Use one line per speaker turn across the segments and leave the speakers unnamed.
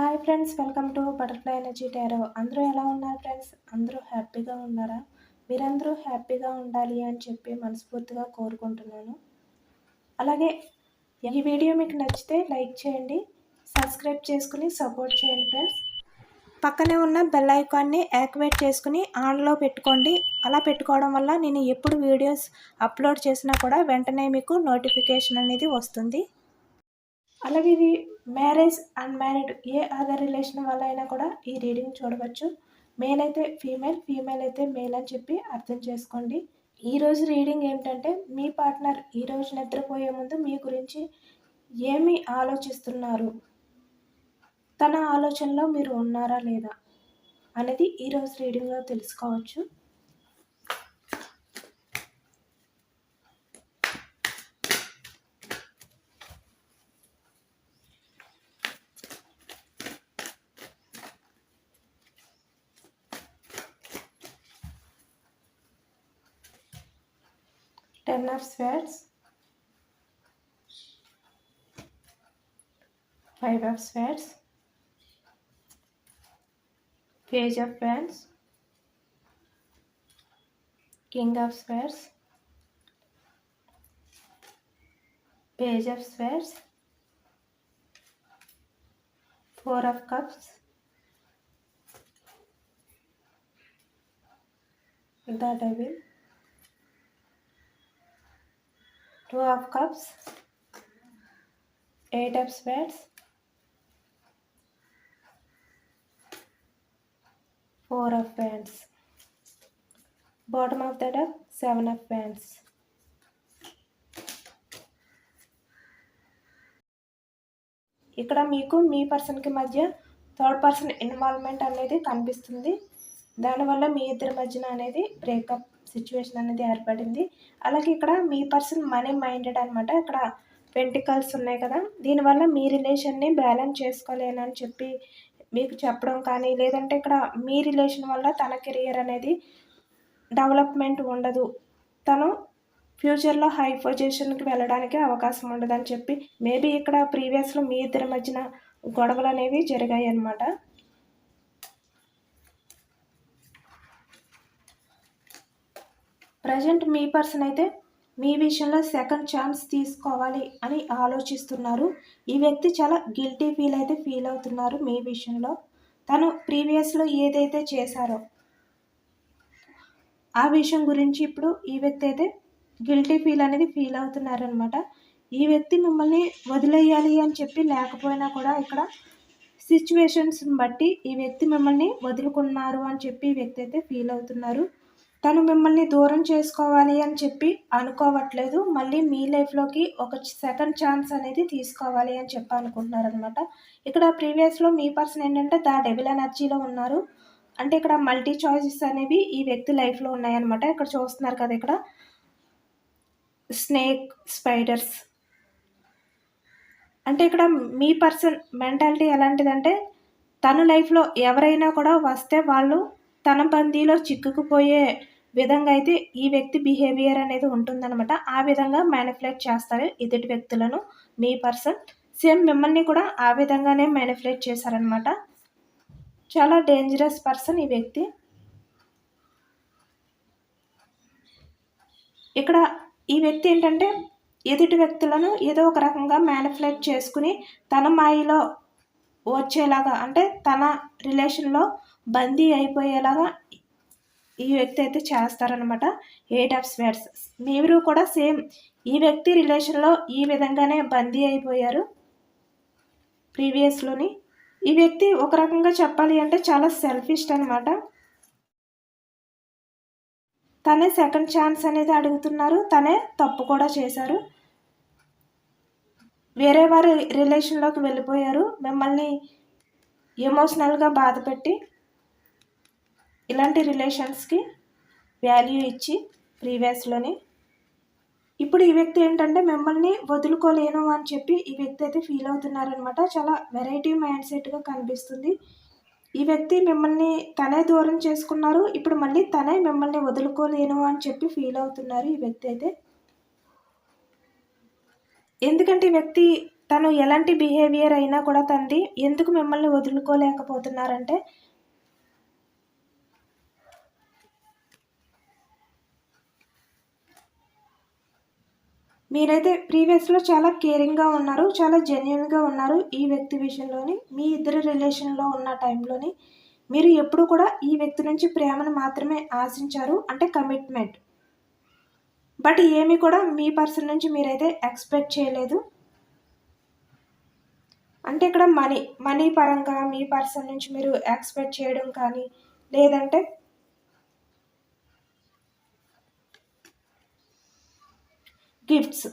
Hi friends, welcome to butterfly energy tarot. అందరూ ఎలా ఉన్నారు ఫ్రెండ్స్? అందరూ హ్యాపీగా ఉన్నారా? మీరందరూ హ్యాపీగా ఉండాలి అని చెప్పి మనస్ఫూర్తిగా కోరుకుంటున్నాను. అలాగే ఈ వీడియో మీకు నచ్చితే లైక్ చేయండి, సబ్స్క్రైబ్ చేసుకుని సపోర్ట్ చేయండి ఫ్రెండ్స్. పక్కనే ఉన్న బెల్ ఐకాన్ని యాక్టివేట్ చేసుకుని ఆన్లో పెట్టుకోండి. అలా పెట్టుకోవడం వల్ల నేను ఎప్పుడు వీడియోస్ అప్లోడ్ చేసినా కూడా వెంటనే మీకు నోటిఫికేషన్ అనేది వస్తుంది. అలాగే ఇది మ్యారేజ్, అన్మ్యారీడ్ ఏ అదర్ రిలేషన్ వల్ల అయినా కూడా ఈ రీడింగ్ చూడవచ్చు. మేల్ అయితే ఫీమేల్, ఫీమేల్ అయితే మేల్ అని చెప్పి అర్థం చేసుకోండి. ఈరోజు రీడింగ్ ఏమిటంటే, మీ పార్ట్నర్ ఈరోజు నిద్రపోయే ముందు మీ గురించి ఏమి ఆలోచిస్తున్నారు, తన ఆలోచనలో మీరు ఉన్నారా లేదా అనేది ఈరోజు రీడింగ్లో తెలుసుకోవచ్చు. Ten of Swords, Five of Swords, Page of Wands, King of Swords, Page of Swords, Four of Cups, the Devil, Two of Cups, Eight of Swords, Four of Wands. Bottom of the deck, Seven of Wands. ఇక్కడ మీకు మీ పర్సన్కి మధ్య third person involvement అనేది కనిపిస్తుంది. దానివల్ల మీ ఇద్దరి మధ్యన అనేది బ్రేకప్ సిచ్యువేషన్ అనేది ఏర్పడింది. అలాగే ఇక్కడ మీ పర్సన్ మనీ మైండెడ్ అనమాట. ఇక్కడ పెంటికల్స్ ఉన్నాయి కదా, దీనివల్ల మీ రిలేషన్ని బ్యాలెన్స్ చేసుకోలేనని చెప్పి మీకు చెప్పడం కానీ, లేదంటే ఇక్కడ మీ రిలేషన్ వల్ల తన కెరియర్ అనేది డెవలప్మెంట్ ఉండదు, తను ఫ్యూచర్లో హై పొజిషన్కి వెళ్ళడానికి అవకాశం ఉండదని చెప్పి మేబీ ఇక్కడ ప్రీవియస్లో మీ ఇద్దరి మధ్యన గొడవలు అనేవి జరిగాయి అన్నమాట. ప్రజెంట్ మీ పర్సన్ అయితే మీ విషయంలో సెకండ్ ఛాన్స్ తీసుకోవాలి అని ఆలోచిస్తున్నారు. ఈ వ్యక్తి చాలా గిల్టీ ఫీల్ అవుతున్నారు మీ విషయంలో. తను ప్రీవియస్లో ఏదైతే చేశారో ఆ విషయం గురించి ఇప్పుడు ఈ వ్యక్తి అయితే గిల్టీ ఫీల్ అవుతున్నారనమాట. ఈ వ్యక్తి మిమ్మల్ని వదిలేయాలి అని చెప్పి లేకపోయినా కూడా ఇక్కడ సిచ్యువేషన్స్ని బట్టి ఈ వ్యక్తి మిమ్మల్ని వదులుకున్నారు అని చెప్పి ఈ వ్యక్తి అయితే ఫీల్ అవుతున్నారు. తను మిమ్మల్ని దూరం చేసుకోవాలి అని చెప్పి అనుకోవట్లేదు, మళ్ళీ మీ లైఫ్లోకి ఒక సెకండ్ ఛాన్స్ అనేది తీసుకోవాలి అని చెప్పి అనుకుంటున్నారనమాట. ఇక్కడ ప్రీవియస్లో మీ పర్సన్ ఏంటంటే ద డెవిల్ ఎనర్జీలో ఉన్నారు. అంటే ఇక్కడ మల్టీ చాయిసెస్ అనేవి ఈ వ్యక్తి లైఫ్లో ఉన్నాయన్నమాట. ఇక్కడ చూస్తున్నారు కదా, ఇక్కడ స్నేక్, స్పైడర్స్. అంటే ఇక్కడ మీ పర్సన్ మెంటాలిటీ ఎలాంటిదంటే, తన లైఫ్లో ఎవరైనా కూడా వస్తే వాళ్ళు తన బందీలో చిక్కుకుపోయే విధంగా అయితే ఈ వ్యక్తి బిహేవియర్ అనేది ఉంటుందన్నమాట. ఆ విధంగా మ్యానిపులేట్ చేస్తారు ఎదుటి వ్యక్తులను మీ పర్సన్. సేమ్ మిమ్మల్ని కూడా ఆ విధంగానే మ్యానిపులేట్ చేశారనమాట. చాలా డేంజరస్ పర్సన్ ఈ వ్యక్తి. ఇక్కడ ఈ వ్యక్తి ఏంటంటే ఎదుటి వ్యక్తులను ఏదో ఒక రకంగా మ్యానిపులేట్ చేసుకుని తన మాయలో వచ్చేలాగా, అంటే తన రిలేషన్లో బందీ అయిపోయేలాగా ఈ వ్యక్తి అయితే చేస్తారనమాట. Eight of swords. మీరు కూడా సేమ్ ఈ వ్యక్తి రిలేషన్లో ఈ విధంగానే బందీ అయిపోయారు ప్రీవియస్లోని. ఈ వ్యక్తి ఒక రకంగా చెప్పాలి అంటే చాలా సెల్ఫిష్ అనమాట. తనే సెకండ్ ఛాన్స్ అనేది అడుగుతున్నారు, తనే తప్పు కూడా చేశారు. వేరే వారి రిలేషన్లోకి వెళ్ళిపోయారు, మిమ్మల్ని ఎమోషనల్గా బాధపెట్టి ఇలాంటి రిలేషన్స్కి వాల్యూ ఇచ్చి ప్రీవియస్లోని. ఇప్పుడు ఈ వ్యక్తి ఏంటంటే మిమ్మల్ని వదులుకోలేను అని చెప్పి ఈ వ్యక్తి అయితే ఫీల్ అవుతున్నారనమాట. చాలా వెరైటీ మైండ్ సెట్గా కనిపిస్తుంది. ఈ వ్యక్తి మిమ్మల్ని తనే దూరం చేసుకున్నారు, ఇప్పుడు మళ్ళీ తనే మిమ్మల్ని వదులుకోలేను అని చెప్పి ఫీల్ అవుతున్నారు ఈ వ్యక్తి అయితే. ఎందుకంటే ఈ వ్యక్తి తను ఎలాంటి బిహేవియర్ అయినా కూడా తండ్రి ఎందుకు మిమ్మల్ని వదులుకోలేకపోతున్నారంటే మీరైతే ప్రీవియస్లో చాలా కేరింగ్గా ఉన్నారు, చాలా జెన్యున్గా ఉన్నారు. ఈ వ్యక్తి విషయంలోని మీ ఇద్దరు రిలేషన్లో ఉన్న టైంలోని మీరు ఎప్పుడు కూడా ఈ వ్యక్తి నుంచి ప్రేమను మాత్రమే ఆశించారు, అంటే కమిట్మెంట్. బట్ ఏమి కూడా మీ పర్సన్ నుంచి మీరైతే ఎక్స్పెక్ట్ చేయలేదు. అంటే ఇక్కడ మనీ పరంగా మీ పర్సన్ నుంచి మీరు ఎక్స్పెక్ట్ చేయడం కానీ, లేదంటే గిఫ్ట్స్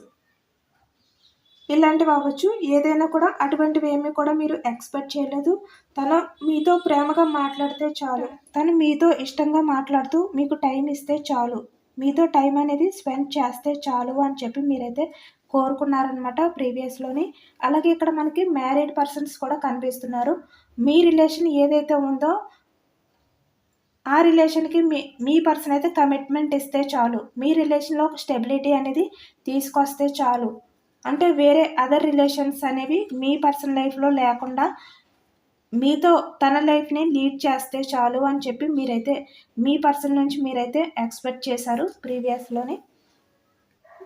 ఇలాంటివి అవ్వచ్చు. ఏదైనా కూడా అటువంటివి ఏమీ కూడా మీరు ఎక్స్పెక్ట్ చేయలేదు. తను మీతో ప్రేమగా మాట్లాడితే చాలు, తను మీతో ఇష్టంగా మాట్లాడుతూ మీకు టైం ఇస్తే చాలు, మీతో టైం అనేది స్పెండ్ చేస్తే చాలు అని చెప్పి మీరైతే కోరుకున్నారనమాట ప్రీవియస్లోని. అలాగే ఇక్కడ మనకి మ్యారీడ్ పర్సన్స్ కూడా కనిపిస్తున్నారు. మీ రిలేషన్ ఏదైతే ఉందో ఆ రిలేషన్కి మీ పర్సన్ అయితే కమిట్మెంట్ ఇస్తే చాలు, మీ రిలేషన్లో ఒక స్టెబిలిటీ అనేది తీసుకొస్తే చాలు. అంటే వేరే అదర్ రిలేషన్స్ అనేవి మీ పర్సన్ లైఫ్లో లేకుండా మీతో తన లైఫ్ని లీడ్ చేస్తే చాలు అని చెప్పి మీరైతే మీ పర్సన్ నుంచి మీరైతే ఎక్స్పెక్ట్ చేశారు ప్రీవియస్లోని.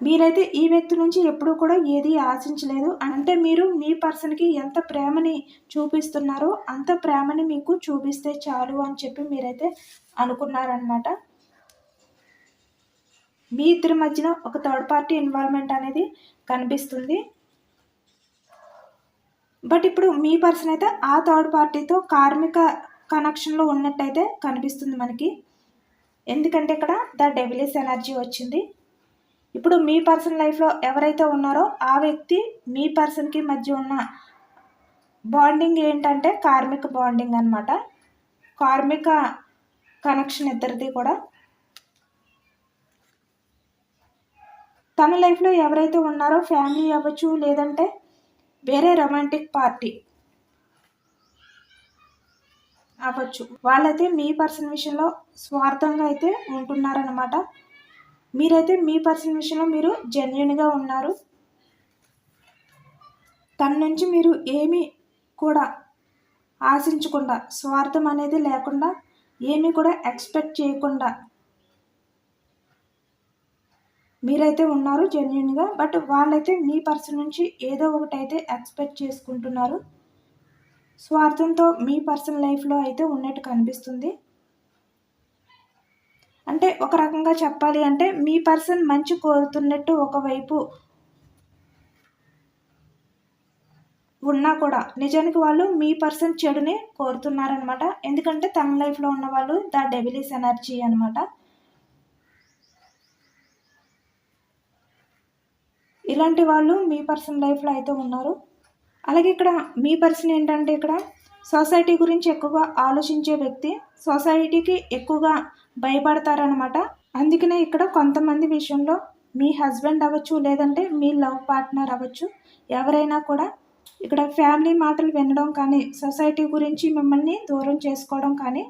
మీరైతే ఈ వ్యక్తి నుంచి ఎప్పుడూ కూడా ఏది ఆశించలేదు. అంటే మీరు మీ పర్సన్కి ఎంత ప్రేమని చూపిస్తున్నారో అంత ప్రేమని మీకు చూపిస్తే చాలు అని చెప్పి మీరైతే అనుకున్నారనమాట. మీ ఇద్దరి మధ్యన ఒక థర్డ్ పార్టీ ఇన్వాల్వ్మెంట్ అనేది కనిపిస్తుంది. బట్ ఇప్పుడు మీ పర్సన్ అయితే ఆ థర్డ్ పార్టీతో కార్మిక కనెక్షన్లో ఉన్నట్టయితే కనిపిస్తుంది మనకి. ఎందుకంటే ఇక్కడ ద డెవిలిస్ ఎనర్జీ వచ్చింది. ఇప్పుడు మీ పర్సన్ లైఫ్లో ఎవరైతే ఉన్నారో ఆ వ్యక్తి మీ పర్సన్కి మధ్య ఉన్న బాండింగ్ ఏంటంటే కార్మిక బాండింగ్ అనమాట. కార్మిక కనెక్షన్ ఇద్దరిది కూడా. తన లైఫ్లో ఎవరైతే ఉన్నారో ఫ్యామిలీ అవ్వచ్చు, లేదంటే వేరే రొమాంటిక్ పార్టీ అవ్వచ్చు, వాళ్ళైతే మీ పర్సన్ విషయంలో స్వార్థంగా అయితే ఉంటున్నారనమాట. మీరైతే మీ పర్సన్ విషయంలో మీరు జెన్యున్గా ఉన్నారు. తన నుంచి మీరు ఏమీ కూడా ఆశించకుండా, స్వార్థం అనేది లేకుండా, ఏమీ కూడా ఎక్స్పెక్ట్ చేయకుండా మీరైతే ఉన్నారు జెన్యున్గా. బట్ వాళ్ళైతే మీ పర్సన్ నుంచి ఏదో ఒకటి అయితే ఎక్స్పెక్ట్ చేసుకుంటున్నారు. స్వార్థంతో మీ పర్సన్ లైఫ్లో అయితే ఉన్నట్టు కనిపిస్తుంది. అంటే ఒక రకంగా చెప్పాలి అంటే మీ పర్సన్ మంచి కోరుతున్నట్టు ఒకవైపు ఉన్నా కూడా నిజానికి వాళ్ళు మీ పర్సన్ చెడునే కోరుతున్నారనమాట. ఎందుకంటే తన లైఫ్లో ఉన్న వాళ్ళు ద డెవిలిస్ ఎనర్జీ అనమాట. ఇలాంటి వాళ్ళు మీ పర్సన్ లైఫ్లో అయితే ఉన్నారు. అలాగే ఇక్కడ మీ పర్సన్ ఏంటంటే ఇక్కడ సొసైటీ గురించి ఎక్కువగా ఆలోచించే వ్యక్తి, సొసైటీకి ఎక్కువగా భయపడతారనమాట. అందుకనే ఇక్కడ కొంతమంది విషయంలో మీ హస్బెండ్ అవ్వచ్చు, లేదంటే మీ లవ్ పార్ట్నర్ అవ్వచ్చు, ఎవరైనా కూడా ఇక్కడ ఫ్యామిలీ మాటలు వినడం కానీ, సొసైటీ గురించి మిమ్మల్ని దూరం చేసుకోవడం కానీ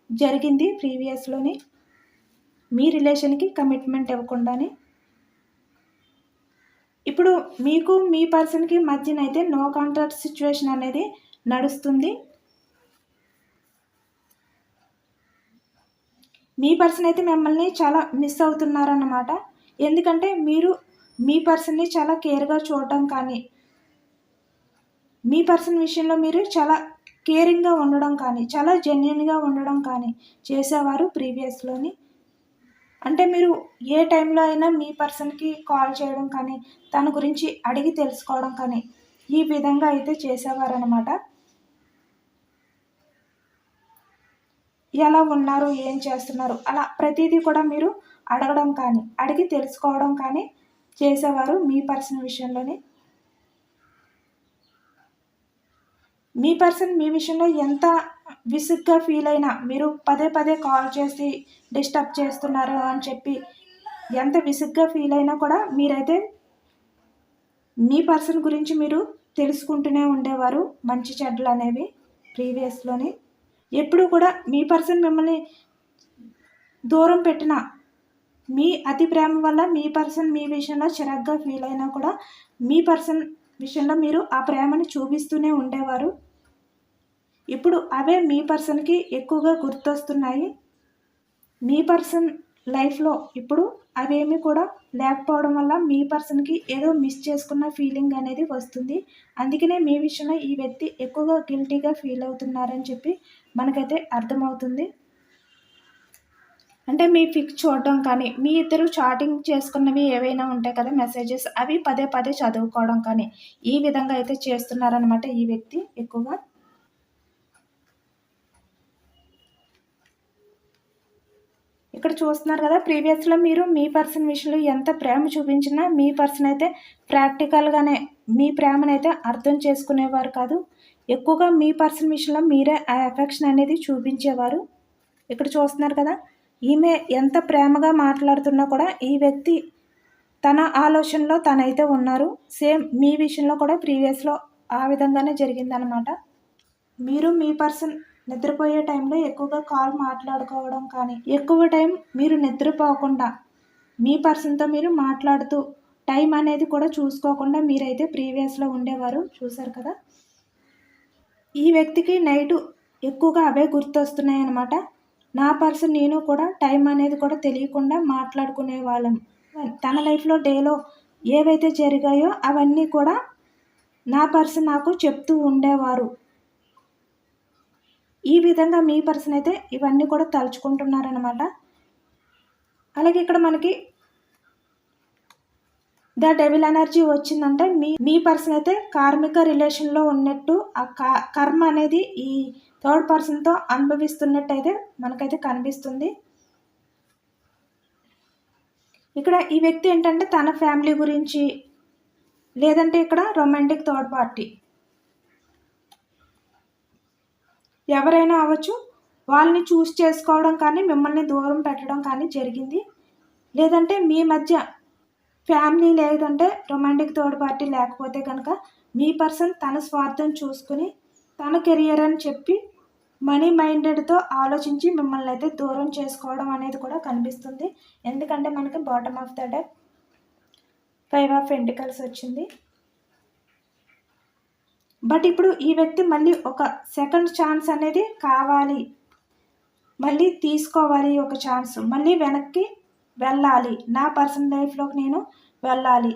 జరిగింది ప్రీవియస్లోని. మీ రిలేషన్కి కమిట్మెంట్ ఇవ్వకుండానే. ఇప్పుడు మీకు మీ పర్సన్కి మధ్యనైతే నో కాంట్రాక్ట్ సిచ్యువేషన్ అనేది నడుస్తుంది. మీ పర్సన్ అయితే మిమ్మల్ని చాలా మిస్ అవుతున్నారన్నమాట. ఎందుకంటే మీరు మీ పర్సన్ని చాలా కేర్గా చూడడం కానీ, మీ పర్సన్ విషయంలో మీరు చాలా కేరింగ్గా ఉండడం కానీ, చాలా జెన్యున్గా ఉండడం కానీ చేసేవారు ప్రీవియస్లోని. అంటే మీరు ఏ టైంలో అయినా మీ పర్సన్కి కాల్ చేయడం కానీ, తన గురించి అడిగి తెలుసుకోవడం కానీ ఈ విధంగా అయితే చేసేవారనమాట. ఎలా ఉన్నారు, ఏం చేస్తున్నారు, అలా ప్రతిదీ కూడా మీరు అడగడం కానీ, అడిగి తెలుసుకోవడం కానీ చేసేవారు మీ పర్సన్ విషయంలోనే. మీ పర్సన్ మీ విషయంలో ఎంత విసుగ్గా ఫీల్ అయినా, మీరు పదే పదే కాల్ చేసి డిస్టర్బ్ చేస్తున్నారు అని చెప్పి ఎంత విసుగ్గా ఫీల్ అయినా కూడా మీరైతే మీ పర్సన్ గురించి మీరు తెలుసుకుంటూనే ఉండేవారు మంచి చెడ్డలు అనేవి ప్రీవియస్లోని. ఎప్పుడు కూడా మీ పర్సన్ మిమ్మల్ని దూరం పెట్టిన, మీ అతి ప్రేమ వల్ల మీ పర్సన్ మీ విషయంలో చిరాగ్గా ఫీల్ అయినా కూడా మీ పర్సన్ విషయంలో మీరు ఆ ప్రేమని చూపిస్తూనే ఉండేవారు. ఇప్పుడు అవే మీ పర్సన్కి ఎక్కువగా గుర్తొస్తున్నాయి. మీ పర్సన్ లైఫ్లో ఇప్పుడు అవేమి కూడా లేకపోవడం వల్ల మీ పర్సన్కి ఏదో మిస్ చేసుకున్న ఫీలింగ్ అనేది వస్తుంది. అందుకనే మీ విషయంలో ఈ వ్యక్తి ఎక్కువగా గిల్టీగా ఫీల్ అవుతున్నారని చెప్పి మనకైతే అర్థమవుతుంది. అంటే మీ పిక్ చూడడం కానీ, మీ ఇద్దరు చాటింగ్ చేసుకున్నవి ఏవైనా ఉంటాయి కదా మెసేజెస్, అవి పదే పదే చదువుకోవడం కానీ, ఈ విధంగా అయితే చేస్తున్నారనమాట ఈ వ్యక్తి ఎక్కువగా. ఇక్కడ చూస్తున్నారు కదా, ప్రీవియస్లో మీరు మీ పర్సన్ విషయంలో ఎంత ప్రేమ చూపించినా మీ పర్సన్ అయితే ప్రాక్టికల్గానే మీ ప్రేమనైతే అర్థం చేసుకునేవారు కాదు. ఎక్కువగా మీ పర్సన్ విషయంలో మీరే ఆ ఎఫెక్షన్ అనేది చూపించేవారు. ఇక్కడ చూస్తున్నారు కదా, ఈమె ఎంత ప్రేమగా మాట్లాడుతున్నా కూడా ఈ వ్యక్తి తన ఆలోచనలో తనైతే ఉన్నారు. సేమ్ మీ విషయంలో కూడా ప్రీవియస్లో ఆ విధంగానే జరిగిందనమాట. మీరు మీ పర్సన్ నిద్రపోయే టైంలో ఎక్కువగా కాల్ మాట్లాడుకోవడం కానీ, ఎక్కువ టైం మీరు నిద్రపోకుండా మీ పర్సన్తో మీరు మాట్లాడుతూ టైం అనేది కూడా చూసుకోకుండా మీరైతే ప్రీవియస్లో ఉండేవారు. చూసారు కదా, ఈ వ్యక్తికి నైటు ఎక్కువగా అవే గుర్తొస్తున్నాయి అన్నమాట. నా పర్సన్ నేను కూడా టైం అనేది కూడా తెలియకుండా మాట్లాడుకునే వాళ్ళం. తన లైఫ్లో డేలో ఏవైతే జరిగాయో అవన్నీ కూడా నా పర్సన్ నాకు చెప్తూ ఉండేవారు. ఈ విధంగా మీ పర్సన్ అయితే ఇవన్నీ కూడా తలుచుకుంటున్నారనమాట. అలాగే ఇక్కడ మనకి ద డెవిల్ ఎనర్జీ వచ్చిందంటే మీ పర్సన్ అయితే కార్మిక రిలేషన్లో ఉన్నట్టు ఆ కర్మ అనేది ఈ థర్డ్ పర్సన్తో అనుభవిస్తున్నట్టు అయితే మనకైతే కనిపిస్తుంది. ఇక్కడ ఈ వ్యక్తి ఏంటంటే తన ఫ్యామిలీ గురించి, లేదంటే ఇక్కడ రొమాంటిక్ థర్డ్ పార్టీ ఎవరైనా అవ్వచ్చు, వాళ్ళని చూస్ చేసుకోవడం కానీ మిమ్మల్ని దూరం పెట్టడం కానీ జరిగింది. లేదంటే మీ మధ్య ఫ్యామిలీ లేదంటే రొమాంటిక్ థర్డ్ పార్టీ లేకపోతే కనుక మీ పర్సన్ తన స్వార్థం చూసుకుని తన కెరియర్ అని చెప్పి మనీ మైండెడ్తో ఆలోచించి మిమ్మల్ని అయితే దూరం చేసుకోవడం అనేది కూడా కనిపిస్తుంది. ఎందుకంటే మనకి bottom of the deck 5 of pentacles వచ్చింది. బట్ ఇప్పుడు ఈ వ్యక్తి మళ్ళీ ఒక సెకండ్ ఛాన్స్ అనేది కావాలి, మళ్ళీ తీసుకోవాలి, ఒక ఛాన్స్ మళ్ళీ వెనక్కి వెళ్ళాలి, నా పర్సనల్ లైఫ్లోకి నేను వెళ్ళాలి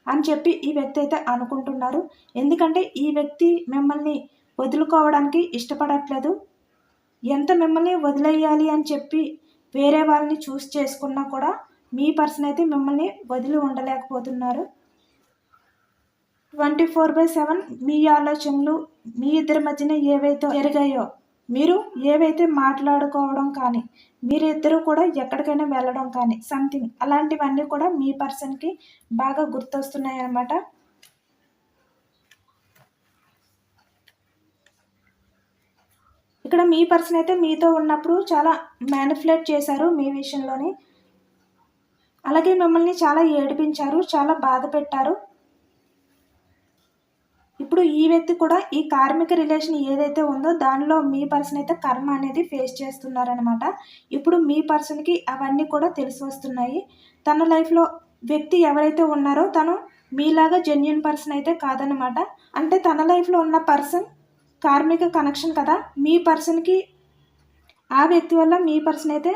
అని చెప్పి ఈ వ్యక్తి అయితే అనుకుంటున్నారు. ఎందుకంటే ఈ వ్యక్తి మిమ్మల్ని వదులుకోవడానికి ఇష్టపడట్లేదు. ఎంత మిమ్మల్ని వదిలేయాలి అని చెప్పి వేరే వాళ్ళని చూస్ చేసుకున్నా కూడా మీ పర్సన్ అయితే మిమ్మల్ని వదిలి ఉండలేకపోతున్నారు. 24/7 మీ ఆలోచనలు, మీ ఇద్దరి మధ్యన ఏవైతే జరిగాయో, మీరు ఏవైతే మాట్లాడుకోవడం కానీ, మీరిద్దరూ కూడా ఎక్కడికైనా వెళ్ళడం కానీ సంథింగ్ అలాంటివన్నీ కూడా మీ పర్సన్కి బాగా గుర్తొస్తున్నాయి అన్నమాట. ఇక్కడ మీ పర్సన్ అయితే మీతో ఉన్నప్పుడు చాలా మ్యానిపులేట్ చేశారు మీ విషయంలోని. అలాగే మిమ్మల్ని చాలా ఏడిపించారు, చాలా బాధ పెట్టారు. ఇప్పుడు ఈ వ్యక్తి కూడా ఈ కార్మిక రిలేషన్ ఏదైతే ఉందో దానిలో మీ పర్సన్ అయితే కర్మ అనేది ఫేస్ చేస్తున్నారనమాట. ఇప్పుడు మీ పర్సన్కి అవన్నీ కూడా తెలిసి వస్తున్నాయి. తన లైఫ్లో వ్యక్తి ఎవరైతే ఉన్నారో తను మీలాగా జెన్యున్ పర్సన్ అయితే కాదనమాట. అంటే తన లైఫ్లో ఉన్న పర్సన్ కార్మిక కనెక్షన్ కదా, మీ పర్సన్కి ఆ వ్యక్తి వల్ల మీ పర్సన్ అయితే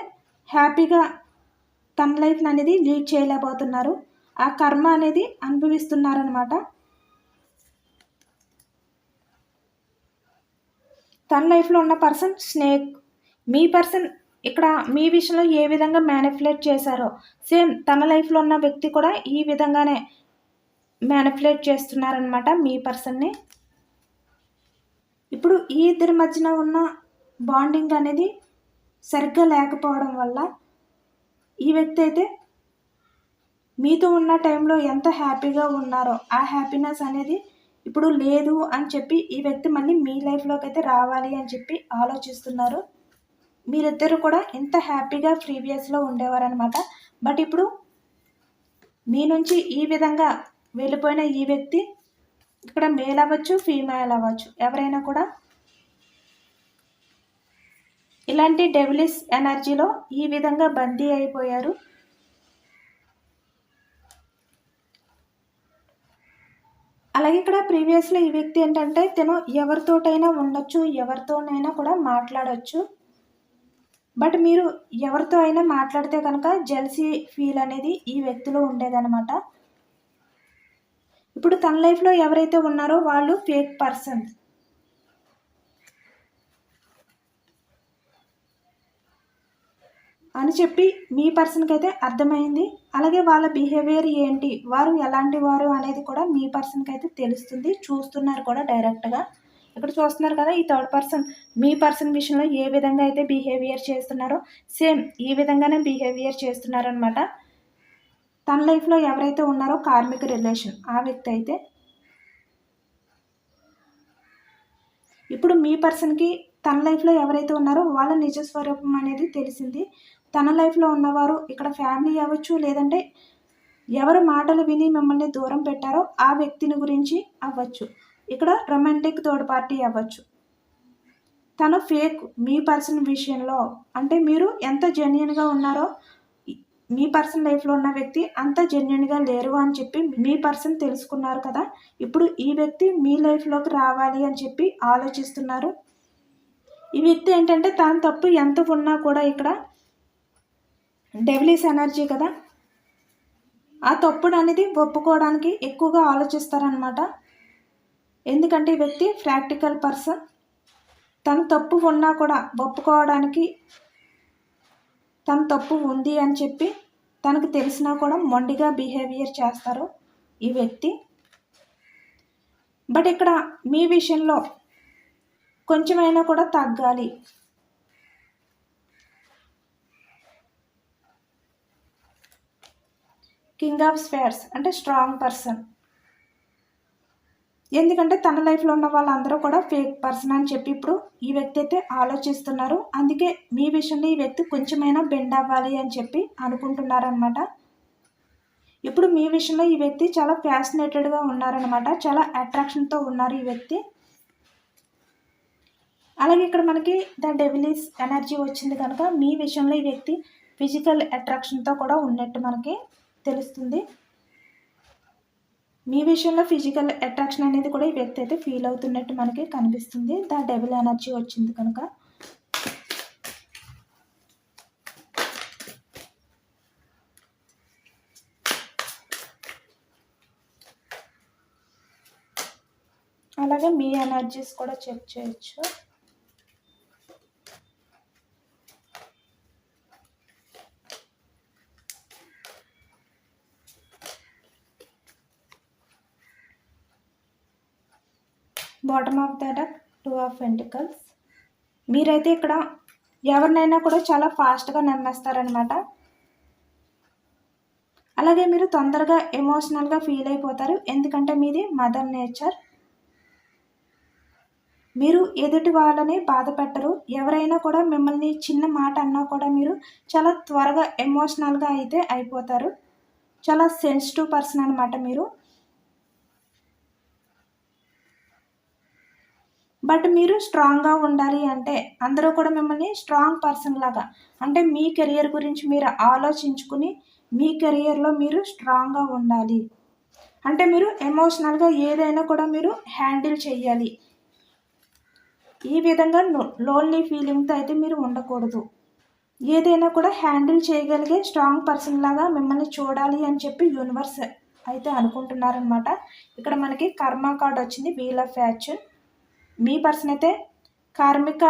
హ్యాపీగా తన లైఫ్ని అనేది లీడ్ చేయలేకపోతున్నారు. ఆ కర్మ అనేది అనుభవిస్తున్నారనమాట. తన లైఫ్లో ఉన్న పర్సన్ స్నేక్. మీ పర్సన్ ఇక్కడ మీ విషయంలో ఏ విధంగా మ్యానిపులేట్ చేశారో సేమ్ తన లైఫ్లో ఉన్న వ్యక్తి కూడా ఈ విధంగానే మ్యానిపులేట్ చేస్తున్నారనమాట మీ పర్సన్ని. ఇప్పుడు ఈ ఇద్దరి మధ్యన ఉన్న బాండింగ్ అనేది సరిగ్గా లేకపోవడం వల్ల ఈ వ్యక్తి అయితే మీతో ఉన్న టైంలో ఎంత హ్యాపీగా ఉన్నారో ఆ హ్యాపీనెస్ అనేది ఇప్పుడు లేదు అని చెప్పి ఈ వ్యక్తి మళ్ళీ మీ లైఫ్లోకి అయితే రావాలి అని చెప్పి ఆలోచిస్తున్నారు. మీరిద్దరు కూడా ఎంత హ్యాపీగా ప్రీవియస్లో ఉండేవారనమాట. బట్ ఇప్పుడు మీ నుంచి ఈ విధంగా వెళ్ళిపోయిన ఈ వ్యక్తి ఇక్కడ మేల్ అవ్వచ్చు, ఫీమేల్ అవ్వచ్చు, ఎవరైనా కూడా ఇలాంటి డెవిలిష్ ఎనర్జీలో ఈ విధంగా బందీ అయిపోయారు. అలాగే ఇక్కడ ప్రీవియస్లో ఈ వ్యక్తి ఏంటంటే తను ఎవరితోటైనా ఉండొచ్చు, ఎవరితోనైనా కూడా మాట్లాడొచ్చు. బట్ మీరు ఎవరితో అయినా మాట్లాడితే కనుక జెలసీ ఫీల్ అనేది ఈ వ్యక్తిలో ఉండేదన్నమాట. ఇప్పుడు తన లైఫ్లో ఎవరైతే ఉన్నారో వాళ్ళు ఫేక్ పర్సన్ అని చెప్పి మీ పర్సన్కి అయితే అర్థమైంది. అలాగే వాళ్ళ బిహేవియర్ ఏంటి, వారు ఎలాంటి వారు అనేది కూడా మీ పర్సన్కి అయితే తెలుస్తుంది. చూస్తున్నారు కూడా డైరెక్ట్గా. ఇక్కడ చూస్తున్నారు కదా, ఈ థర్డ్ పర్సన్ మీ పర్సన్ విషయంలో ఏ విధంగా అయితే బిహేవియర్ చేస్తున్నారో సేమ్ ఈ విధంగానే బిహేవియర్ చేస్తున్నారనమాట. తన లైఫ్లో ఎవరైతే ఉన్నారో కార్మిక రిలేషన్ ఆ వ్యక్తి అయితే ఇప్పుడు మీ పర్సన్కి తన లైఫ్లో ఎవరైతే ఉన్నారో వాళ్ళ నిజ స్వరూపం అనేది తెలిసింది. తన లైఫ్లో ఉన్నవారు ఇక్కడ ఫ్యామిలీ అవ్వచ్చు, లేదంటే ఎవరు మాటలు విని మిమ్మల్ని దూరం పెట్టారో ఆ వ్యక్తిని గురించి అవ్వచ్చు, ఇక్కడ రొమాంటిక్ థర్డ్ పార్టీ అవ్వచ్చు. తను ఫేక్ మీ పర్సన్ విషయంలో, అంటే మీరు ఎంత జెన్యున్గా ఉన్నారో మీ పర్సన్ లైఫ్లో ఉన్న వ్యక్తి అంత జెన్యున్గా లేరు అని చెప్పి మీ పర్సన్ తెలుసుకున్నారు కదా. ఇప్పుడు ఈ వ్యక్తి మీ లైఫ్లోకి రావాలి అని చెప్పి ఆలోచిస్తున్నారు. ఈ వ్యక్తి ఏంటంటే తన తప్పు ఎంత ఉన్నా కూడా ఇక్కడ డెవిలిష్ ఎనర్జీ కదా, ఆ తప్పుడు అనేది ఒప్పుకోవడానికి ఎక్కువగా ఆలోచిస్తారనమాట. ఎందుకంటే ఈ వ్యక్తి ప్రాక్టికల్ పర్సన్. తన తప్పు ఉన్నా కూడా ఒప్పుకోవడానికి తన తప్పు ఉంది అని చెప్పి తనకు తెలిసినా కూడా మొండిగా బిహేవియర్ చేస్తారు ఈ వ్యక్తి. బట్ ఇక్కడ మీ విషయంలో కొంచెమైనా కూడా తగ్గాలి. కింగ్ ఆఫ్ స్పేర్స్ అంటే స్ట్రాంగ్ పర్సన్. ఎందుకంటే తన లైఫ్లో ఉన్న వాళ్ళందరూ కూడా ఫేక్ పర్సన్ అని చెప్పి ఇప్పుడు ఈ వ్యక్తి అయితే ఆలోచిస్తున్నారు. అందుకే మీ విషయంలో ఈ వ్యక్తి కొంచెమైనా బెండ్ అవ్వాలి అని చెప్పి అనుకుంటున్నారనమాట. ఇప్పుడు మీ విషయంలో ఈ వ్యక్తి చాలా ఫ్యాసినేటెడ్గా ఉన్నారనమాట, చాలా అట్రాక్షన్తో ఉన్నారు ఈ వ్యక్తి. అలాగే ఇక్కడ మనకి ద డెవిలిష్ ఎనర్జీ వచ్చింది కనుక మీ విషయంలో ఈ వ్యక్తి ఫిజికల్ అట్రాక్షన్తో కూడా ఉన్నట్టు మనకి తెలుస్తుంది. మీ విషయంలో ఫిజికల్ అట్రాక్షన్ అనేది కూడా ఈ వ్యక్తి అయితే ఫీల్ అవుతున్నట్టు మనకి కనిపిస్తుంది. ద డెవిల్ ఎనర్జీ వచ్చింది కనుక. అలాగే మీ ఎనర్జీస్ కూడా చెక్ చేయొచ్చు. Bottom of the deck 2 of pentacles. మీరైతే ఇక్కడ ఎవరినైనా కూడా చాలా ఫాస్ట్గా నమ్మేస్తారనమాట. అలాగే మీరు తొందరగా ఎమోషనల్గా ఫీల్ అయిపోతారు. ఎందుకంటే మీది మదర్ నేచర్. మీరు ఎదుటి వాళ్ళని బాధ పెట్టరు. ఎవరైనా కూడా మిమ్మల్ని చిన్న మాట అన్నా కూడా మీరు చాలా త్వరగా ఎమోషనల్గా అయితే అయిపోతారు. చాలా సెన్సిటివ్ పర్సన్ అనమాట మీరు. బట్ మీరు స్ట్రాంగ్గా ఉండాలి అంటే అందరూ కూడా మిమ్మల్ని స్ట్రాంగ్ పర్సన్ లాగా, అంటే మీ కెరియర్ గురించి మీరు ఆలోచించుకుని మీ కెరియర్లో మీరు స్ట్రాంగ్గా ఉండాలి. అంటే మీరు ఎమోషనల్గా ఏదైనా కూడా మీరు హ్యాండిల్ చేయాలి. ఈ విధంగా లోన్లీ ఫీలింగ్తో అయితే మీరు ఉండకూడదు. ఏదైనా కూడా హ్యాండిల్ చేయగలిగే స్ట్రాంగ్ పర్సన్ లాగా మిమ్మల్ని చూడాలి అని చెప్పి యూనివర్స్ అయితే అనుకుంటున్నారనమాట. ఇక్కడ మనకి కర్మ కార్డ్ వచ్చింది, వీల్ ఆఫ్ ఫార్చ్యూన్. మీ పర్సన్ అయితే కార్మిక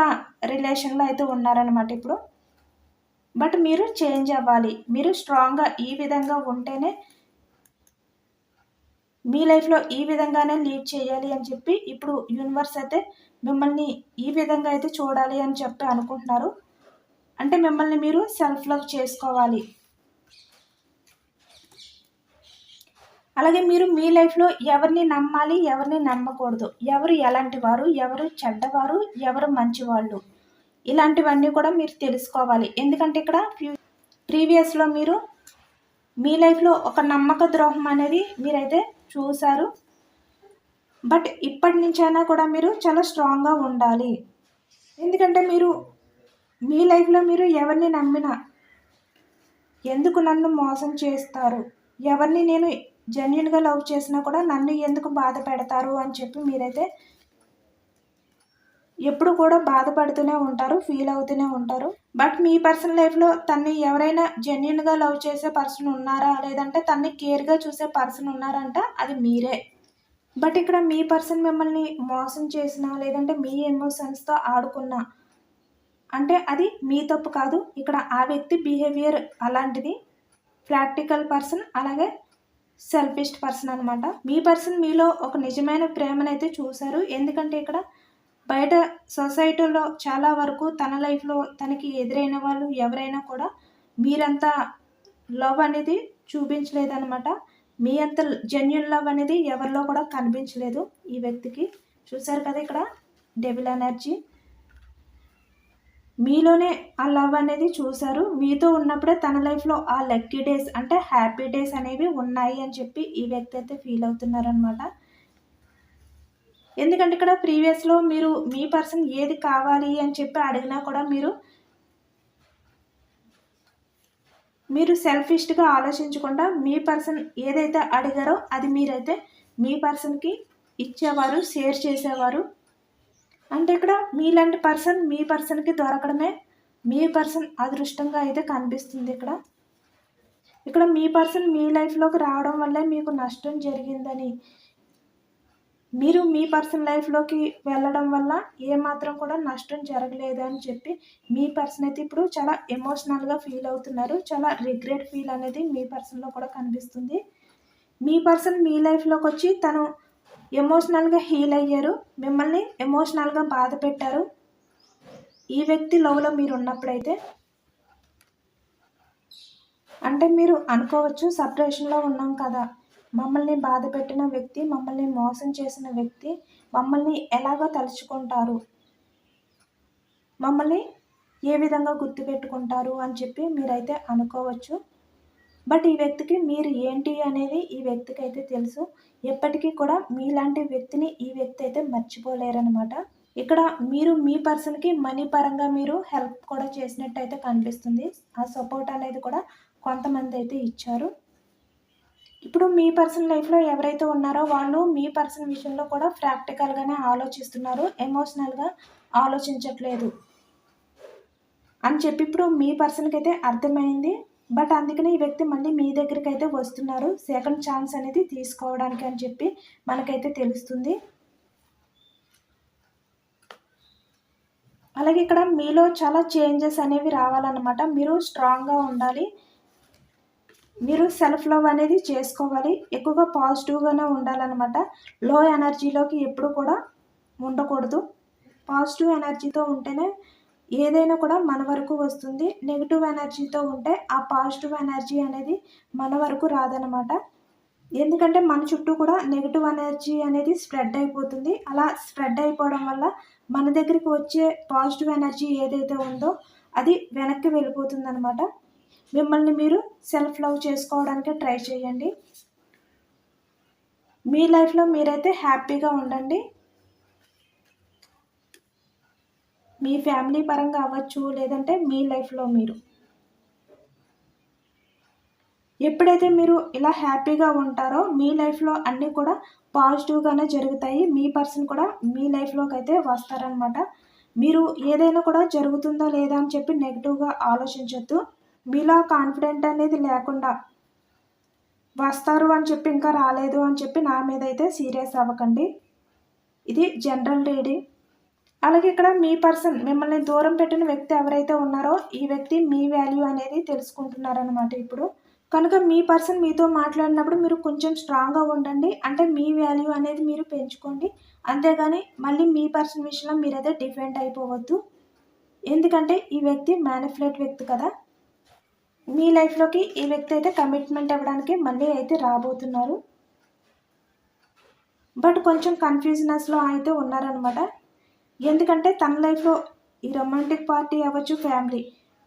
రిలేషన్లో అయితే ఉన్నారనమాట ఇప్పుడు. బట్ మీరు చేంజ్ అవ్వాలి. మీరు స్ట్రాంగ్గా ఈ విధంగా ఉంటేనే మీ లైఫ్లో ఈ విధంగానే లీడ్ చేయాలి అని చెప్పి ఇప్పుడు యూనివర్స్ అయితే మిమ్మల్ని ఈ విధంగా అయితే చూడాలి అని చెప్పి అనుకుంటున్నారు. అంటే మిమ్మల్ని మీరు సెల్ఫ్ లవ్ చేసుకోవాలి. అలాగే మీరు మీ లైఫ్లో ఎవరిని నమ్మాలి, ఎవరిని నమ్మకూడదు, ఎవరు ఎలాంటి వారు, ఎవరు చెడ్డవారు, ఎవరు మంచివాళ్ళు, ఇలాంటివన్నీ కూడా మీరు తెలుసుకోవాలి. ఎందుకంటే ఇక్కడ ప్రీవియస్లో మీరు మీ లైఫ్లో ఒక నమ్మక ద్రోహం అనేది మీరైతే చూశారు. బట్ ఇప్పటి నుంచైనా కూడా మీరు చాలా స్ట్రాంగ్గా ఉండాలి. ఎందుకంటే మీరు మీ లైఫ్లో మీరు ఎవరిని నమ్మినా ఎందుకు నన్ను మోసం చేస్తారు, ఎవరిని నేను జెన్యున్గా లవ్ చేసినా కూడా నన్ను ఎందుకు బాధ పెడతారు అని చెప్పి మీరైతే ఎప్పుడు కూడా బాధపడుతూనే ఉంటారు, ఫీల్ అవుతూనే ఉంటారు. బట్ మీ పర్సనల్ లైఫ్లో తన్ని ఎవరైనా జెన్యున్గా లవ్ చేసే పర్సన్ ఉన్నారా, లేదంటే తన్ని కేర్గా చూసే పర్సన్ ఉన్నారంట అది మీరే. బట్ ఇక్కడ మీ పర్సన్ మిమ్మల్ని మోసం చేసినా, లేదంటే మీ ఎమోషన్స్తో ఆడుకున్నా అంటే అది మీ తప్పు కాదు. ఇక్కడ ఆ వ్యక్తి బిహేవియర్ అలాంటిది. ప్రాక్టికల్ పర్సన్, అలాగే సెల్ఫిష్ పర్సన్ అనమాట. మీ పర్సన్ మీలో ఒక నిజమైన ప్రేమనైతే చూశారు. ఎందుకంటే ఇక్కడ బయట సొసైటీలో చాలా వరకు తన లైఫ్లో తనకి ఎదురైన వాళ్ళు ఎవరైనా కూడా మీరంతా లవ్ అనేది చూపించలేదన్నమాట. మీ అంత జెన్యున్ లవ్ అనేది ఎవరిలో కూడా కనిపించలేదు ఈ వ్యక్తికి. చూశారు కదా ఇక్కడ డెవిల్ ఎనర్జీ. మీలోనే ఆ లవ్ అనేది చూశారు. మీతో ఉన్నప్పుడే తన లైఫ్లో ఆ లక్కీ డేస్ అంటే హ్యాపీ డేస్ అనేవి ఉన్నాయి అని చెప్పి ఈ వ్యక్తి అయితే ఫీల్ అవుతున్నారనమాట. ఎందుకంటే ఇక్కడ ప్రీవియస్లో మీరు మీ పర్సన్ ఏది కావాలి అని చెప్పి అడిగినా కూడా మీరు సెల్ఫిష్గా ఆలోచించకుండా మీ పర్సన్ ఏదైతే అడిగారో అది మీరైతే మీ పర్సన్కి ఇచ్చేవారు, షేర్ చేసేవారు. అంటే ఇక్కడ మీలాంటి పర్సన్ మీ పర్సన్కి దొరకడమే మీ పర్సన్ అదృష్టంగా అయితే కనిపిస్తుంది. ఇక్కడ మీ పర్సన్ మీ లైఫ్లోకి రావడం వల్లే మీకు నష్టం జరిగిందని, మీరు మీ పర్సన్ లైఫ్లోకి వెళ్ళడం వల్ల ఏమాత్రం కూడా నష్టం జరగలేదు అని చెప్పి మీ పర్సన్ అయితే ఇప్పుడు చాలా ఎమోషనల్గా ఫీల్ అవుతున్నారు. చాలా రిగ్రెట్ ఫీల్ అనేది మీ పర్సన్లో కూడా కనిపిస్తుంది. మీ పర్సన్ మీ లైఫ్లోకి వచ్చి తను ఎమోషనల్గా హీల్ అయ్యారు, మిమ్మల్ని ఎమోషనల్గా బాధ పెట్టారు. ఈ వ్యక్తి లవ్లో మీరు ఉన్నప్పుడైతే అంటే మీరు అనుకోవచ్చు సపరేషన్లో ఉన్నాం కదా, మమ్మల్ని బాధ పెట్టిన వ్యక్తి, మమ్మల్ని మోసం చేసిన వ్యక్తి మమ్మల్ని ఎలాగో తలుచుకుంటారు, మమ్మల్ని ఏ విధంగా గుర్తుపెట్టుకుంటారు అని చెప్పి మీరైతే అనుకోవచ్చు. బట్ ఈ వ్యక్తికి మీరు ఏంటి అనేది ఈ వ్యక్తికి అయితే తెలుసు. ఎప్పటికీ కూడా మీలాంటి వ్యక్తిని ఈ వ్యక్తి అయితే మర్చిపోలేరనమాట. ఇక్కడ మీరు మీ పర్సన్కి మనీ పరంగా మీరు హెల్ప్ కూడా చేసినట్టు అయితే కనిపిస్తుంది. ఆ సపోర్ట్ అనేది కూడా కొంతమంది అయితే ఇచ్చారు. ఇప్పుడు మీ పర్సన్ లైఫ్లో ఎవరైతే ఉన్నారో వాళ్ళు మీ పర్సన్ విషయంలో కూడా ప్రాక్టికల్గానే ఆలోచిస్తున్నారు, ఎమోషనల్గా ఆలోచించట్లేదు అని చెప్పి ఇప్పుడు మీ పర్సన్కి అయితే అర్థమైంది. బట్ అందుకని ఈ వ్యక్తి మళ్ళీ మీ దగ్గరికి అయితే వస్తున్నారు, సెకండ్ ఛాన్స్ అనేది తీసుకోవడానికి అని చెప్పి మనకైతే తెలుస్తుంది. అలాగే ఇక్కడ మీలో చాలా చేంజెస్ అనేవి రావాలన్నమాట. మీరు స్ట్రాంగ్గా ఉండాలి, మీరు సెల్ఫ్ లవ్ అనేది చేసుకోవాలి, ఎక్కువగా పాజిటివ్గానే ఉండాలన్నమాట. లో ఎనర్జీలోకి ఎప్పుడు కూడా ఉండకూడదు. పాజిటివ్ ఎనర్జీతో ఉంటేనే ఏదైనా కూడా మన వరకు వస్తుంది. నెగిటివ్ ఎనర్జీతో ఉంటే ఆ పాజిటివ్ ఎనర్జీ అనేది మన వరకు రాదనమాట. ఎందుకంటే మన చుట్టూ కూడా నెగిటివ్ ఎనర్జీ అనేది స్ప్రెడ్ అయిపోతుంది. అలా స్ప్రెడ్ అయిపోవడం వల్ల మన దగ్గరికి వచ్చే పాజిటివ్ ఎనర్జీ ఏదైతే ఉందో అది వెనక్కి వెళ్ళిపోతుంది అనమాట. మిమ్మల్ని మీరు సెల్ఫ్ లవ్ చేసుకోవడానికి ట్రై చేయండి. మీ లైఫ్లో మీరైతే హ్యాపీగా ఉండండి. మీ ఫ్యామిలీ పరంగా అవ్వచ్చు, లేదంటే మీ లైఫ్లో మీరు ఎప్పుడైతే మీరు ఇలా హ్యాపీగా ఉంటారో మీ లైఫ్లో అన్నీ కూడా పాజిటివ్గానే జరుగుతాయి. మీ పర్సన్ కూడా మీ లైఫ్లోకి అయితే వస్తారనమాట. మీరు ఏదైనా కూడా జరుగుతుందా లేదా అని చెప్పి నెగిటివ్గా ఆలోచించొద్దు. మీలో కాన్ఫిడెంట్ అనేది లేకుండా వస్తారు అని చెప్పి ఇంకా రాలేదు అని చెప్పి నా మీద అయితే సీరియస్ అవ్వకండి. ఇది జనరల్ రీడింగ్. అలాగే ఇక్కడ మీ పర్సన్ మిమ్మల్ని దూరం పెట్టిన వ్యక్తి ఎవరైతే ఉన్నారో ఈ వ్యక్తి మీ వాల్యూ అనేది తెలుసుకుంటున్నారనమాట ఇప్పుడు. కనుక మీ పర్సన్ మీతో మాట్లాడినప్పుడు మీరు కొంచెం స్ట్రాంగ్గా ఉండండి. అంటే మీ వాల్యూ అనేది మీరు పెంచుకోండి. అంతేగాని మళ్ళీ మీ పర్సన్ విషయంలో మీరైతే డిఫెండ్ అయిపోవద్దు. ఎందుకంటే ఈ వ్యక్తి మ్యానిపులేట్ వ్యక్తి కదా. మీ లైఫ్లోకి ఈ వ్యక్తి అయితే కమిట్మెంట్ ఇవ్వడానికి మళ్ళీ అయితే రాబోతున్నారు. బట్ కొంచెం కన్ఫ్యూజనెస్లో అయితే ఉన్నారనమాట. ఎందుకంటే తన లైఫ్లో ఈ రొమాంటిక్ పార్టీ అవ్వచ్చు, ఫ్యామిలీ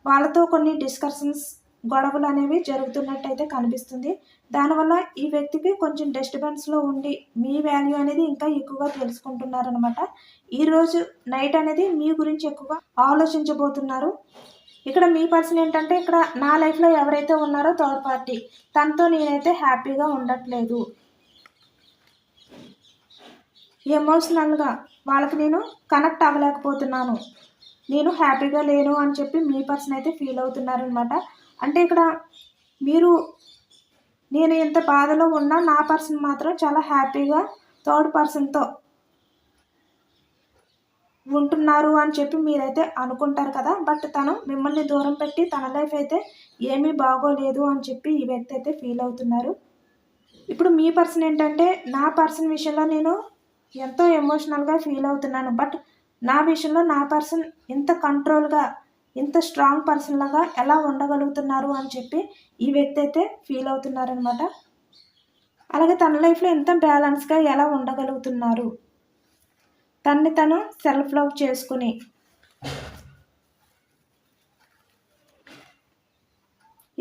వాళ్ళతో కొన్ని డిస్కషన్స్, గొడవలు అనేవి జరుగుతున్నట్టయితే కనిపిస్తుంది. దానివల్ల ఈ వ్యక్తికి కొంచెం డిస్టర్బెన్స్లో ఉండి మీ వాల్యూ అనేది ఇంకా ఎక్కువగా తెలుసుకుంటున్నారనమాట. ఈరోజు నైట్ అనేది మీ గురించి ఎక్కువగా ఆలోచించబోతున్నారు. ఇక్కడ మీ పర్సన్ ఏంటంటే ఇక్కడ నా లైఫ్లో ఎవరైతే ఉన్నారో థర్డ్ పార్టీ, తనతో నేనైతే హ్యాపీగా ఉండట్లేదు. ఎమోషనల్గా వాళ్ళకి నేను కనెక్ట్ అవ్వలేకపోతున్నాను, నేను హ్యాపీగా లేను అని చెప్పి మీ పర్సన్ అయితే ఫీల్ అవుతున్నారనమాట. అంటే ఇక్కడ మీరు నేను ఎంత బాధలో ఉన్నా నా పర్సన్ మాత్రం చాలా హ్యాపీగా థర్డ్ పర్సన్తో ఉంటున్నారు అని చెప్పి మీరైతే అనుకుంటారు కదా. బట్ తను మిమ్మల్ని దూరం పెట్టి తన లైఫ్ అయితే ఏమీ బాగోలేదు అని చెప్పి ఈ వ్యక్తి అయితే ఫీల్ అవుతున్నారు. ఇప్పుడు మీ పర్సన్ ఏంటంటే నా పర్సన్ విషయంలో నేను ఎంతో ఎమోషనల్గా ఫీల్ అవుతున్నాను, బట్ నా విషయంలో నా పర్సన్ ఇంత కంట్రోల్గా ఇంత స్ట్రాంగ్ పర్సన్ లాగా ఎలా ఉండగలుగుతున్నారు అని చెప్పి ఈ వ్యక్తి అయితే ఫీల్ అవుతున్నారనమాట. అలాగే తన లైఫ్లో ఎంత బ్యాలెన్స్గా ఎలా ఉండగలుగుతున్నారు, తన్ని తను సెల్ఫ్ లవ్ చేసుకుని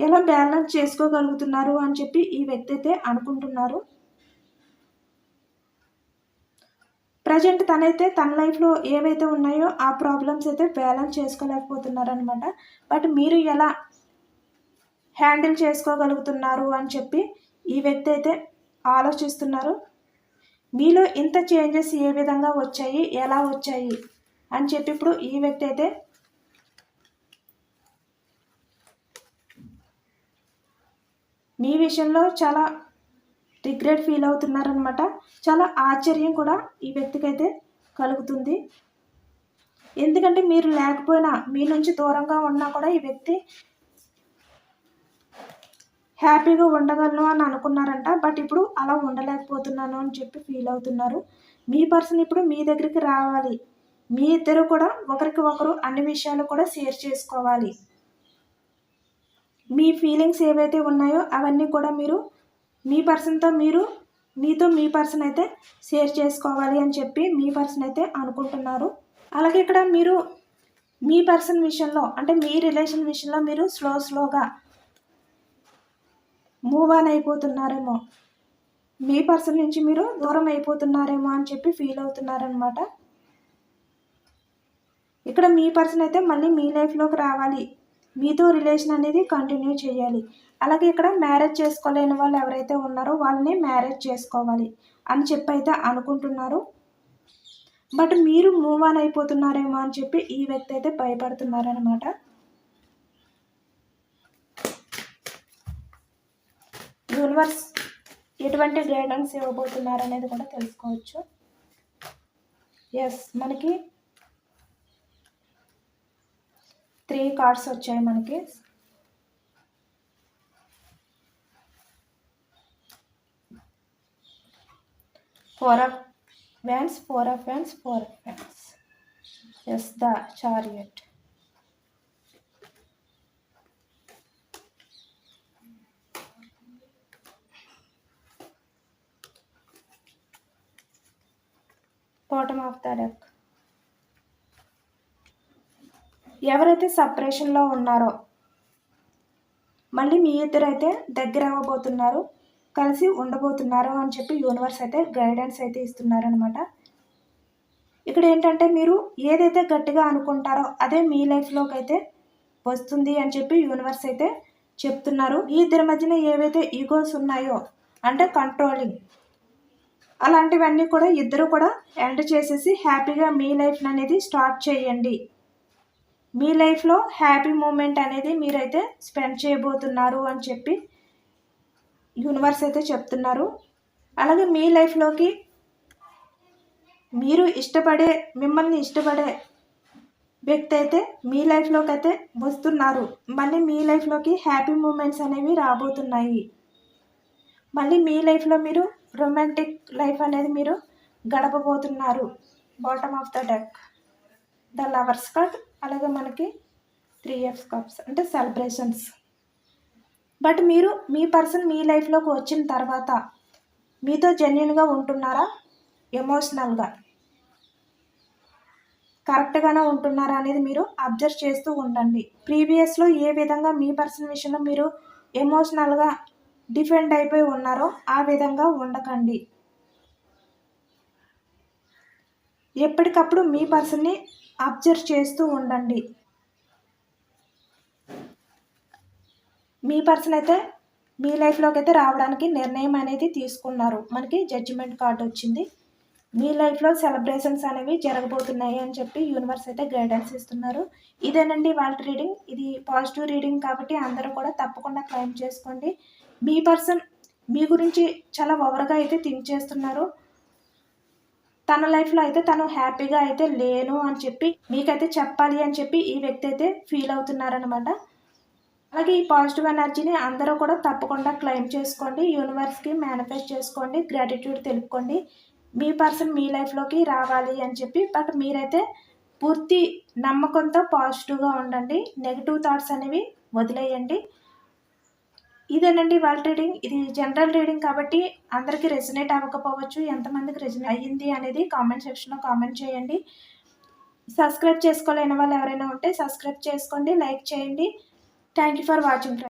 ఎలా బ్యాలెన్స్ చేసుకోగలుగుతున్నారు అని చెప్పి ఈ వ్యక్తి అయితే అనుకుంటున్నారు. ప్రజెంట్ తనైతే తన లైఫ్లో ఏవైతే ఉన్నాయో ఆ ప్రాబ్లమ్స్ అయితే బ్యాలెన్స్ చేసుకోలేకపోతున్నారనమాట. బట్ మీరు ఎలా హ్యాండిల్ చేసుకోగలుగుతున్నారు అని చెప్పి ఈ వ్యక్తి అయితే ఆలోచిస్తున్నారు. మీలో ఇంత చేంజెస్ ఏ విధంగా వచ్చాయి, ఎలా వచ్చాయి అని చెప్పి ఇప్పుడు ఈ వ్యక్తి అయితే మీ విషయంలో చాలా రిగ్రెట్ ఫీల్ అవుతున్నారనమాట. చాలా ఆశ్చర్యం కూడా ఈ వ్యక్తికి అయితే కలుగుతుంది. ఎందుకంటే మీరు లేకపోయినా, మీ నుంచి దూరంగా ఉన్నా కూడా ఈ వ్యక్తి హ్యాపీగా ఉండగలను అని అనుకున్నారంట. బట్ ఇప్పుడు అలా ఉండలేకపోతున్నాను అని చెప్పి ఫీల్ అవుతున్నారు. మీ పర్సన్ ఇప్పుడు మీ దగ్గరికి రావాలి, మీ ఇద్దరు కూడా ఒకరికి ఒకరు అన్ని విషయాలు కూడా షేర్ చేసుకోవాలి. మీ ఫీలింగ్స్ ఏవైతే ఉన్నాయో అవన్నీ కూడా మీరు మీ పర్సన్తో మీతో మీ పర్సన్ అయితే షేర్ చేసుకోవాలి అని చెప్పి మీ పర్సన్ అయితే అనుకుంటున్నారు. అలాగే ఇక్కడ మీరు మీ పర్సన్ విషయంలో అంటే మీ రిలేషన్ విషయంలో మీరు స్లోగా మూవ్ ఆన్ అయిపోతున్నారేమో, మీ పర్సన్ నుంచి మీరు దూరం అయిపోతున్నారేమో అని చెప్పి ఫీల్ అవుతున్నారనమాట. ఇక్కడ మీ పర్సన్ అయితే మళ్ళీ మీ లైఫ్లోకి రావాలి, మీతో రిలేషన్ అనేది కంటిన్యూ చేయాలి. అలాగే ఇక్కడ మ్యారేజ్ చేసుకోలేని వాళ్ళు ఎవరైతే ఉన్నారో వాళ్ళని మ్యారేజ్ చేసుకోవాలి అని చెప్పి అయితే అనుకుంటున్నారు. బట్ మీరు మూవ్ ఆన్ అయిపోతున్నారేమో అని చెప్పి ఈ వ్యక్తి అయితే భయపడుతున్నారనమాట. యూనివర్స్ ఎటువంటి గైడెన్స్ ఇవ్వబోతున్నారు అనేది కూడా తెలుసుకోవచ్చు. ఎస్, మనకి 3 కార్డ్స్ వచ్చాయి. మనకి Four of Wands, Four of Wands, Four of Wands. Yes, the Chariot. Bottom of the deck. ఎవరైతే సపరేషన్లో ఉన్నారో మళ్ళీ మీ ఇద్దరైతే దగ్గర అవ్వబోతున్నారు, కలిసి ఉండబోతున్నారు అని చెప్పి యూనివర్స్ అయితే గైడెన్స్ అయితే ఇస్తున్నారనమాట. ఇక్కడ ఏంటంటే మీరు ఏదైతే గట్టిగా అనుకుంటారో అదే మీ లైఫ్లోకి అయితే వస్తుంది అని చెప్పి యూనివర్స్ అయితే చెప్తున్నారు. ఈ ఇద్దరి మధ్యన ఏవైతే ఈగోస్ ఉన్నాయో అంటే కంట్రోలింగ్, అలాంటివన్నీ కూడా ఇద్దరు కూడా ఎండ్ చేసేసి హ్యాపీగా మీ లైఫ్ అనేది స్టార్ట్ చేయండి. మీ లైఫ్లో హ్యాపీ మూమెంట్ అనేది మీరైతే స్పెండ్ చేయబోతున్నారు అని చెప్పి యూనివర్స్ అయితే చెప్తున్నారు. అలాగే మీ లైఫ్లోకి మీరు మిమ్మల్ని ఇష్టపడే వ్యక్తి అయితే మీ లైఫ్లోకి అయితే వస్తున్నారు. మళ్ళీ మీ లైఫ్లోకి హ్యాపీ మూమెంట్స్ అనేవి రాబోతున్నాయి. మళ్ళీ మీ లైఫ్లో మీరు రొమాంటిక్ లైఫ్ అనేది మీరు గడపబోతున్నారు. Bottom of the deck the lovers card, అలాగే మనకి 3 of Cups అంటే సెలబ్రేషన్స్. బట్ మీరు మీ పర్సన్ మీ లైఫ్లోకి వచ్చిన తర్వాత మీతో జెన్యున్గా ఉంటున్నారా, ఎమోషనల్గా కరెక్ట్గానే ఉంటున్నారా అనేది మీరు అబ్జర్వ్ చేస్తూ ఉండండి. ప్రీవియస్లో ఏ విధంగా మీ పర్సన్ విషయంలో మీరు ఎమోషనల్గా డిఫెండ్ అయిపోయి ఉన్నారో ఆ విధంగా ఉండకండి. ఎప్పటికప్పుడు మీ పర్సన్ని అబ్జర్వ్ చేస్తూ ఉండండి. మీ పర్సన్ అయితే మీ లైఫ్లోకి అయితే రావడానికి నిర్ణయం అనేది తీసుకున్నారు. మనకి జడ్జిమెంట్ కార్డు వచ్చింది. మీ లైఫ్లో సెలబ్రేషన్స్ అనేవి జరగబోతున్నాయి అని చెప్పి యూనివర్స్ అయితే గైడెన్స్ ఇస్తున్నారు. ఇదేనండి వాళ్ళ రీడింగ్. ఇది పాజిటివ్ రీడింగ్ కాబట్టి అందరూ కూడా తప్పకుండా క్లెయిమ్ చేసుకోండి. మీ పర్సన్ మీ గురించి చాలా ఓవర్గా అయితే థింక్ చేస్తున్నారు. తన లైఫ్లో అయితే తను హ్యాపీగా అయితే లేను అని చెప్పి మీకైతే చెప్పాలి అని చెప్పి ఈ వ్యక్తి అయితే ఫీల్ అవుతున్నారనమాట. అలాగే ఈ పాజిటివ్ ఎనర్జీని అందరూ కూడా తప్పకుండా క్లెయిమ్ చేసుకోండి. యూనివర్స్కి మేనిఫెస్ట్ చేసుకోండి. గ్రాటిట్యూడ్ తెలుపుకోండి. మీ పర్సన్ మీ లైఫ్లోకి రావాలి అని చెప్పి. బట్ మీరైతే పూర్తి నమ్మకంతో పాజిటివ్గా ఉండండి. నెగిటివ్ థాట్స్ అనేవి వదిలేయండి. ఇదేనండి వాళ్ళ రీడింగ్. ఇది జనరల్ రీడింగ్ కాబట్టి అందరికీ రెసినేట్ అవ్వకపోవచ్చు. ఎంతమందికి రెసినేట్ అయ్యింది అనేది కామెంట్ సెక్షన్లో కామెంట్ చేయండి. సబ్స్క్రైబ్ చేసుకోలేని వాళ్ళు ఎవరైనా ఉంటే సబ్స్క్రైబ్ చేసుకోండి, లైక్ చేయండి. Thank you for watching.